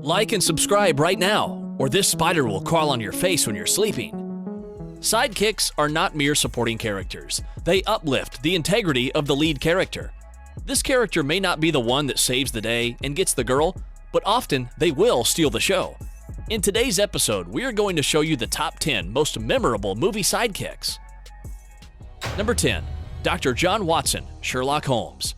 Like and subscribe right now, or this spider will crawl on your face when you're sleeping. Sidekicks are not mere supporting characters. They uplift the integrity of the lead character. This character may not be the one that saves the day and gets the girl, but often they will steal the show. In today's episode, we are going to show you the top 10 most memorable movie sidekicks. Number 10. Dr. John Watson, Sherlock Holmes.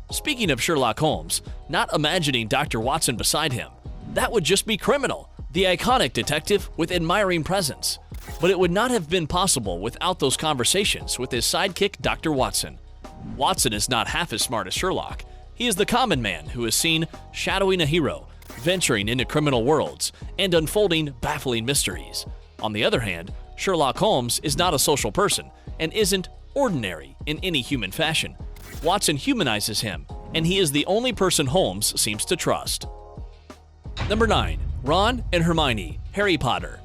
Speaking of Sherlock Holmes, not imagining Dr. Watson beside him. That would just be criminal. The iconic detective with admiring presence. But it would not have been possible without those conversations with his sidekick, Dr. Watson. Watson is not half as smart as Sherlock. He is the common man who is seen shadowing a hero, venturing into criminal worlds, and unfolding baffling mysteries. On the other hand, Sherlock Holmes is not a social person and isn't ordinary in any human fashion. Watson humanizes him, and he is the only person Holmes seems to trust. Number 9. Ron and Hermione, Harry Potter.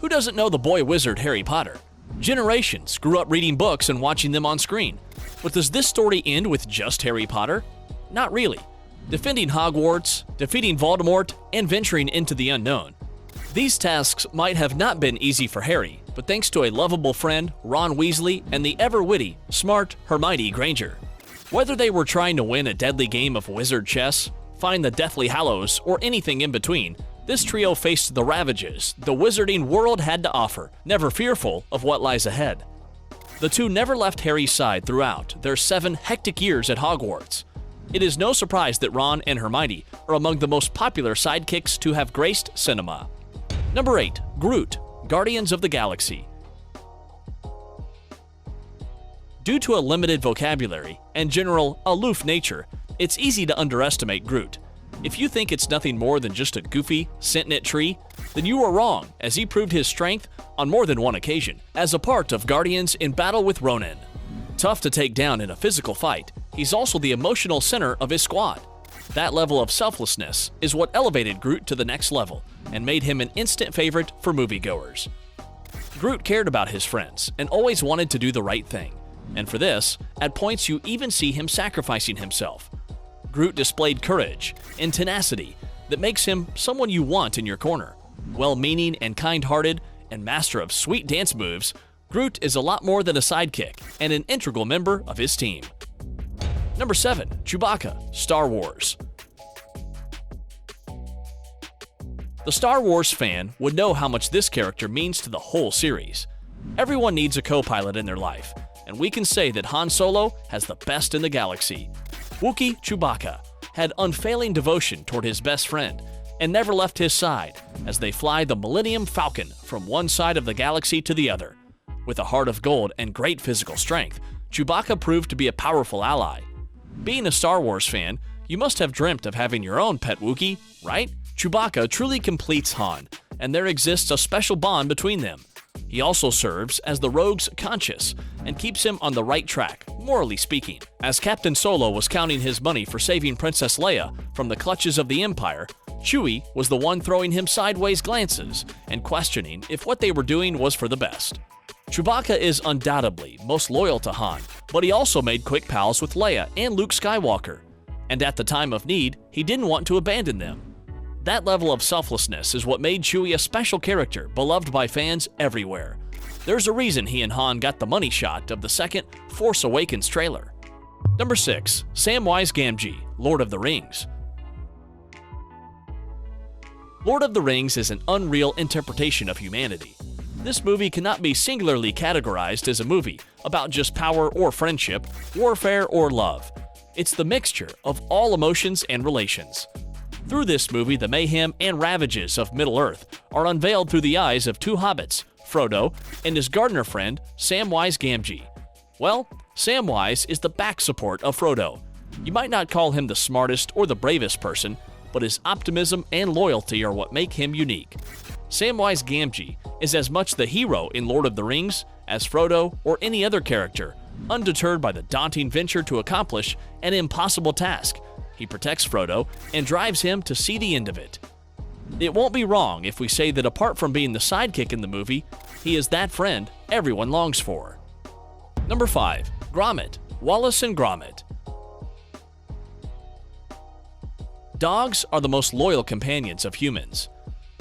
Who doesn't know the boy wizard Harry Potter? Generations grew up reading books and watching them on screen. But does this story end with just Harry Potter? Not really. Defending Hogwarts, defeating Voldemort, and venturing into the unknown. These tasks might have not been easy for Harry, but thanks to a lovable friend, Ron Weasley, and the ever-witty, smart Hermione Granger. Whether they were trying to win a deadly game of wizard chess, find the Deathly Hallows, or anything in between, this trio faced the ravages the wizarding world had to offer, never fearful of what lies ahead. The two never left Harry's side throughout their 7 hectic years at Hogwarts. It is no surprise that Ron and Hermione are among the most popular sidekicks to have graced cinema. Number 8. Groot, Guardians of the Galaxy. Due to a limited vocabulary and general aloof nature, it's easy to underestimate Groot. If you think it's nothing more than just a goofy, sentient tree, then you are wrong, as he proved his strength on more than one occasion as a part of Guardians in battle with Ronan. Tough to take down in a physical fight, he's also the emotional center of his squad. That level of selflessness is what elevated Groot to the next level and made him an instant favorite for moviegoers. Groot cared about his friends and always wanted to do the right thing. And for this, at points you even see him sacrificing himself. Groot displayed courage and tenacity that makes him someone you want in your corner. Well-meaning and kind-hearted and master of sweet dance moves, Groot is a lot more than a sidekick and an integral member of his team. Number 7. Chewbacca, Star Wars. The Star Wars fan would know how much this character means to the whole series. Everyone needs a co-pilot in their life, and we can say that Han Solo has the best in the galaxy. Wookiee Chewbacca had unfailing devotion toward his best friend and never left his side as they fly the Millennium Falcon from one side of the galaxy to the other. With a heart of gold and great physical strength, Chewbacca proved to be a powerful ally. Being a Star Wars fan, you must have dreamt of having your own pet Wookiee, right? Chewbacca truly completes Han, and there exists a special bond between them. He also serves as the rogue's conscience and keeps him on the right track, morally speaking. As Captain Solo was counting his money for saving Princess Leia from the clutches of the Empire, Chewie was the one throwing him sideways glances and questioning if what they were doing was for the best. Chewbacca is undoubtedly most loyal to Han, but he also made quick pals with Leia and Luke Skywalker, and at the time of need, he didn't want to abandon them. That level of selflessness is what made Chewie a special character, beloved by fans everywhere. There's a reason he and Han got the money shot of the second Force Awakens trailer. Number 6. Samwise Gamgee, Lord of the Rings. Lord of the Rings is an unreal interpretation of humanity. This movie cannot be singularly categorized as a movie about just power or friendship, warfare or love. It's the mixture of all emotions and relations. Through this movie, the mayhem and ravages of Middle-earth are unveiled through the eyes of 2 hobbits, Frodo and his gardener friend, Samwise Gamgee. Well, Samwise is the back support of Frodo. You might not call him the smartest or the bravest person, but his optimism and loyalty are what make him unique. Samwise Gamgee is as much the hero in Lord of the Rings as Frodo or any other character, undeterred by the daunting venture to accomplish an impossible task. He protects Frodo and drives him to see the end of it. It won't be wrong if we say that apart from being the sidekick in the movie, he is that friend everyone longs for. Number 5. Gromit, Wallace and Gromit. Dogs are the most loyal companions of humans.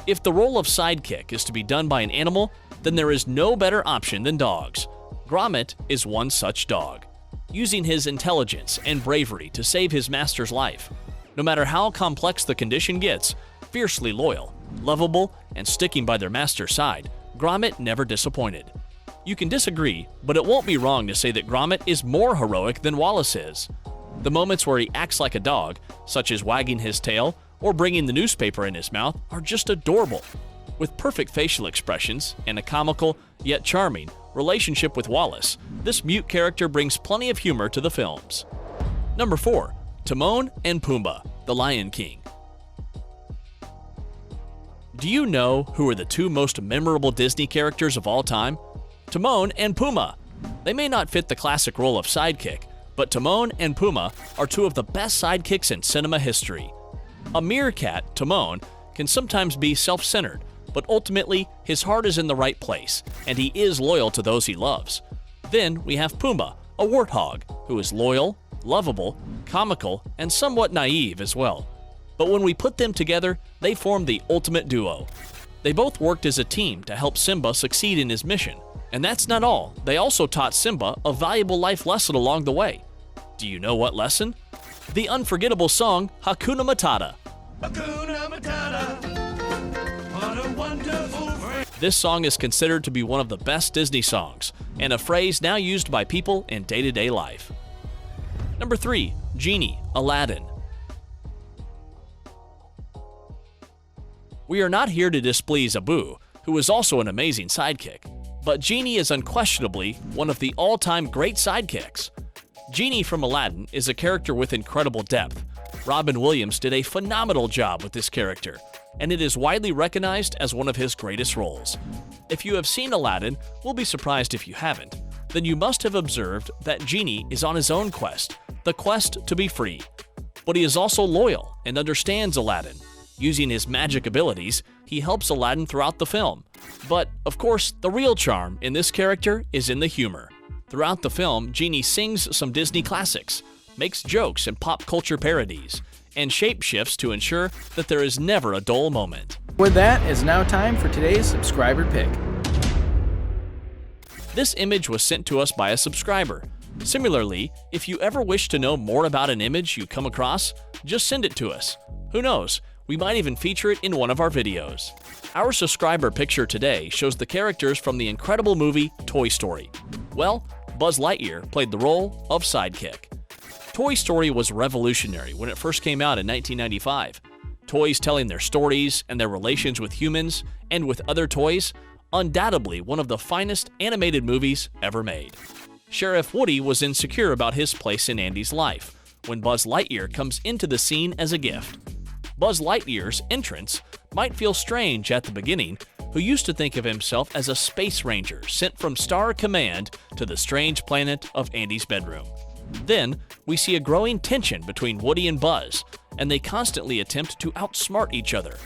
If the role of sidekick is to be done by an animal, then there is no better option than dogs. Gromit is one such dog, using his intelligence and bravery to save his master's life. No matter how complex the condition gets, fiercely loyal, lovable, and sticking by their master's side, Gromit never disappointed. You can disagree, but it won't be wrong to say that Gromit is more heroic than Wallace is. The moments where he acts like a dog, such as wagging his tail or bringing the newspaper in his mouth, are just adorable. With perfect facial expressions and a comical, yet charming, relationship with Wallace, this mute character brings plenty of humor to the films. Number 4. Timon and Pumbaa, the Lion King. Do you know who are the two most memorable Disney characters of all time? Timon and Pumbaa. They may not fit the classic role of sidekick, but Timon and Pumbaa are two of the best sidekicks in cinema history. A meerkat, Timon, can sometimes be self-centered, but ultimately his heart is in the right place, and he is loyal to those he loves. Then we have Pumbaa, a warthog, who is loyal, lovable, comical, and somewhat naive as well. But when we put them together, they form the ultimate duo. They both worked as a team to help Simba succeed in his mission. And that's not all, they also taught Simba a valuable life lesson along the way. Do you know what lesson? The unforgettable song, Hakuna Matata. Hakuna Matata, what a wonderful phrase. This song is considered to be one of the best Disney songs, and a phrase now used by people in day-to-day life. Number 3. Genie, Aladdin. We are not here to displease Abu, who is also an amazing sidekick, but Genie is unquestionably one of the all-time great sidekicks. Genie from Aladdin is a character with incredible depth. Robin Williams did a phenomenal job with this character, and it is widely recognized as one of his greatest roles. If you have seen Aladdin, we'll be surprised if you haven't, then you must have observed that Genie is on his own quest, the quest to be free. But he is also loyal and understands Aladdin. Using his magic abilities, he helps Aladdin throughout the film. But, of course, the real charm in this character is in the humor. Throughout the film, Genie sings some Disney classics, makes jokes and pop culture parodies, and shapeshifts to ensure that there is never a dull moment. With that, it's now time for today's subscriber pick. This image was sent to us by a subscriber. Similarly, if you ever wish to know more about an image you come across, just send it to us. Who knows, we might even feature it in one of our videos. Our subscriber picture today shows the characters from the incredible movie Toy Story. Well, Buzz Lightyear played the role of Sidekick. Toy Story was revolutionary when it first came out in 1995. Toys telling their stories and their relations with humans and with other toys, undoubtedly one of the finest animated movies ever made. Sheriff Woody was insecure about his place in Andy's life when Buzz Lightyear comes into the scene as a gift. Buzz Lightyear's entrance might feel strange at the beginning, who used to think of himself as a space ranger sent from Star Command to the strange planet of Andy's bedroom. Then, we see a growing tension between Woody and Buzz, and they constantly attempt to outsmart each other.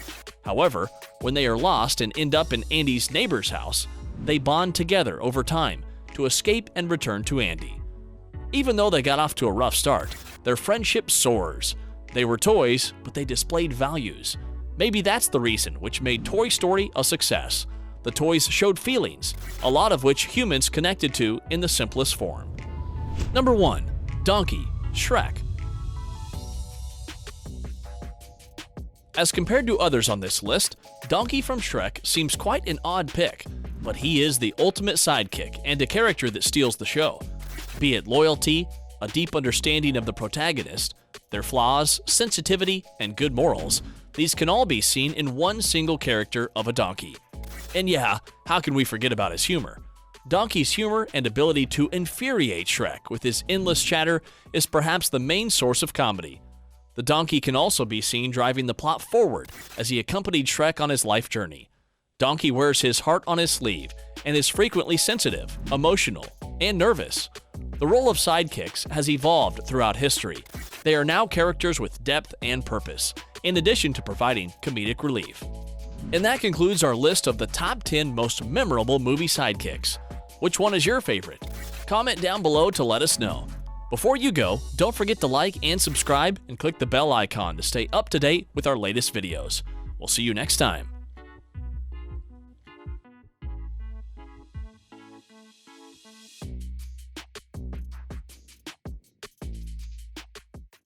However, when they are lost and end up in Andy's neighbor's house, they bond together over time to escape and return to Andy. Even though they got off to a rough start, their friendship soars. They were toys, but they displayed values. Maybe that's the reason which made Toy Story a success. The toys showed feelings, a lot of which humans connected to in the simplest form. Number 1. Donkey, Shrek. As compared to others on this list, Donkey from Shrek seems quite an odd pick, but he is the ultimate sidekick and a character that steals the show. Be it loyalty, a deep understanding of the protagonist, their flaws, sensitivity, and good morals, these can all be seen in one single character of a donkey. And yeah, how can we forget about his humor? Donkey's humor and ability to infuriate Shrek with his endless chatter is perhaps the main source of comedy. The donkey can also be seen driving the plot forward as he accompanied Shrek on his life journey. Donkey wears his heart on his sleeve and is frequently sensitive, emotional, and nervous. The role of sidekicks has evolved throughout history. They are now characters with depth and purpose, in addition to providing comedic relief. And that concludes our list of the top 10 most memorable movie sidekicks. Which one is your favorite? Comment down below to let us know. Before you go, don't forget to like and subscribe and click the bell icon to stay up to date with our latest videos. We'll see you next time.